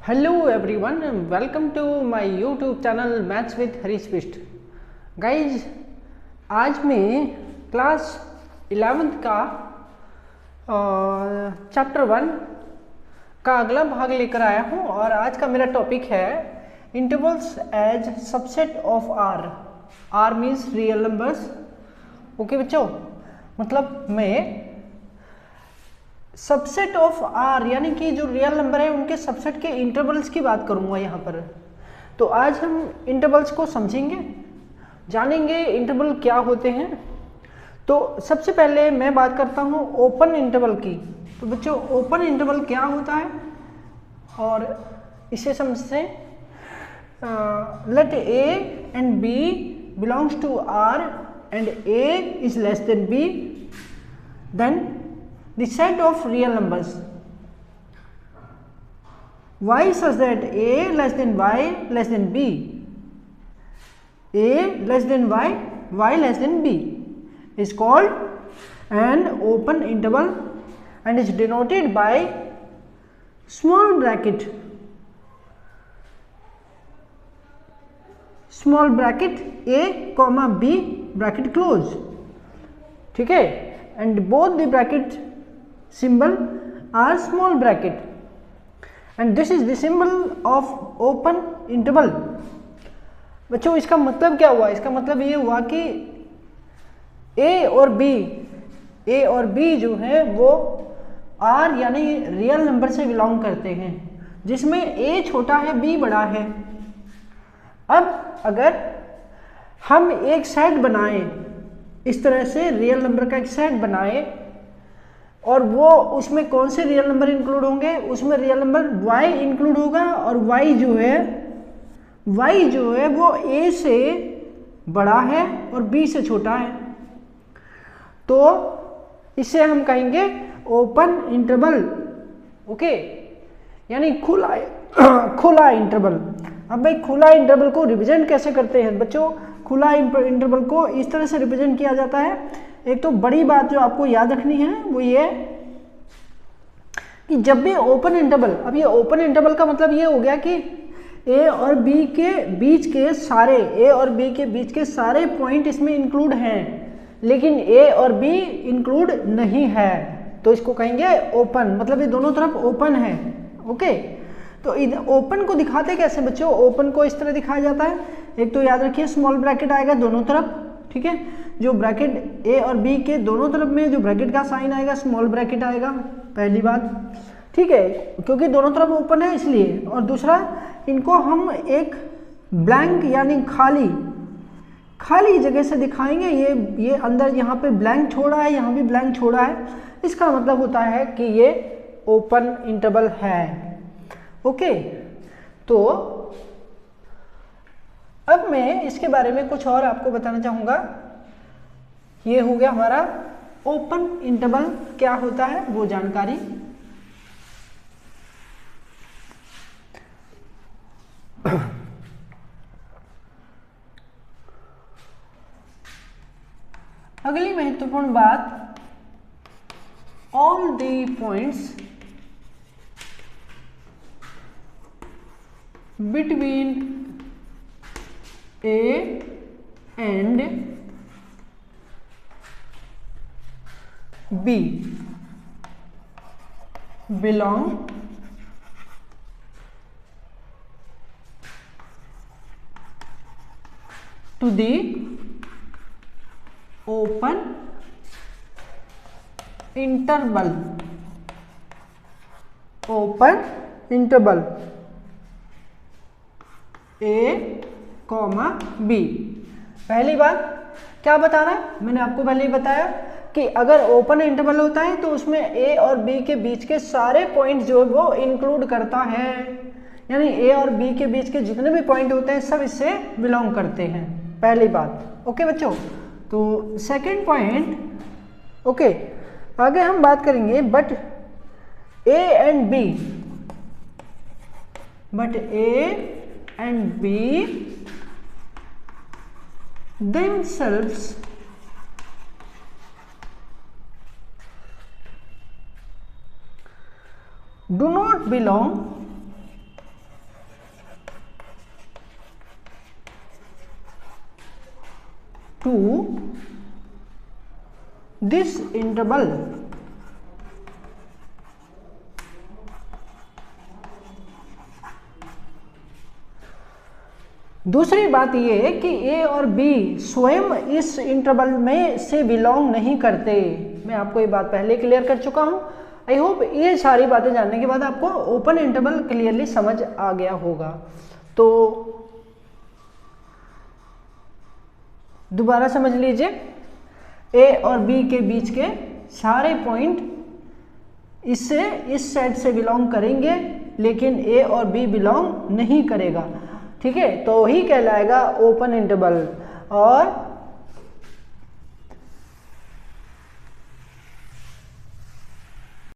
Hello everyone, welcome to my YouTube channel maths with Harish Bisht. Guys, आज मैं class 11th का chapter 1 का अगला भाग लेकर आया हूं और आज का मेरा टॉपिक है intervals as subset of R. R means real numbers. Okay बच्चों, मतलब मैं सबसेट ऑफ आर यानी कि जो रियल नंबर है उनके सबसेट के इंटरवल्स की बात करूंगा यहाँ पर। तो आज हम इंटरवल्स को समझेंगे, जानेंगे इंटरवल क्या होते हैं। तो सबसे पहले मैं बात करता हूँ ओपन इंटरवल की। तो बच्चों, ओपन इंटरवल क्या होता है और इसे समझते हैं। Let A and B belongs to R and A is less than B, then the set of real numbers y such that a less than y less than b, a less than y, y less than b is called an open interval and is denoted by small bracket a comma b bracket close, ठीक है, and both the bracket symbol are small bracket and this is the symbol of open interval। बच्चों, इसका मतलब क्या हुआ? इसका मतलब ये हुआ कि a और b जो है वो r यानी रियल नंबर से बिलोंग करते हैं, जिसमें a छोटा है b बड़ा है। अब अगर हम एक सेट बनाएं, इस तरह से रियल नंबर का एक सेट बनाएं और वो उसमें कौन से रियल नंबर इंक्लूड होंगे? उसमें रियल नंबर y इंक्लूड होगा और y जो है वो a से बड़ा है और b से छोटा है। तो इसे हम कहेंगे ओपन इंटरवल। ओके, यानी खुला इंटरवल। अब भाई, खुला इंटरवल को रिप्रेजेंट कैसे करते हैं बच्चों? खुला इंटरवल को इस तरह से रिप्रेजेंट किया जाता है। एक तो बड़ी बात जो आपको याद रखनी है वो ये कि जब भी ओपन इंटरवल, अब ये ओपन इंटरवल का मतलब ये हो गया कि ए और बी के बीच के सारे पॉइंट इसमें इंक्लूड हैं, लेकिन ए और बी इंक्लूड नहीं है, तो इसको कहेंगे ओपन, मतलब ये दोनों तरफ ओपन है। ओके, तो ओपन को दिखाते कैसे बच्चों? ओपन को इस तरह दिखाया जाता है। एक तो याद रखिए स्मॉल ब्रैकेट आएगा दोनों तरफ, ठीक है, जो ब्रैकेट ए और बी के दोनों तरफ में जो ब्रैकेट का साइन आएगा स्मॉल ब्रैकेट आएगा, पहली बात, ठीक है, क्योंकि दोनों तरफ ओपन है इसलिए। और दूसरा, इनको हम एक ब्लैंक यानी खाली जगह से दिखाएंगे। ये अंदर यहाँ पे ब्लैंक छोड़ा है, यहाँ भी ब्लैंक छोड़ा है, इसका मतलब होता है कि ये ओपन इंटरवल है। ओके, तो अब मैं इसके बारे में कुछ और आपको बताना चाहूँगा। ये हो गया हमारा ओपन इंटरवल क्या होता है वो जानकारी। अगली महत्वपूर्ण बात, all the points between A and B belong to the open interval। Open interval A comma B. पहली बात क्या बता रहा है? मैंने आपको पहले ही बताया कि अगर ओपन इंटरवल होता है तो उसमें ए और बी के बीच के सारे पॉइंट जो है वो इंक्लूड करता है, यानी ए और बी के बीच के जितने भी पॉइंट होते हैं सब इससे बिलोंग करते हैं, पहली बात। ओके बच्चों, तो सेकंड पॉइंट, ओके, आगे हम बात करेंगे but A and B themselves do not belong to this interval दूसरी बात ये है कि ए और बी स्वयं इस इंटरवल में से बिलोंग नहीं करते। मैं आपको ये बात पहले क्लियर कर चुका हूँ। आई होप ये सारी बातें जानने के बाद आपको ओपन इंटरवल क्लियरली समझ आ गया होगा। तो दोबारा समझ लीजिए, ए और बी के बीच के सारे पॉइंट इससे इस सेट से बिलोंग करेंगे, लेकिन ए और बी बिलोंग नहीं करेगा। ठीक है, तो ही कहलाएगा ओपन इंटरवल। और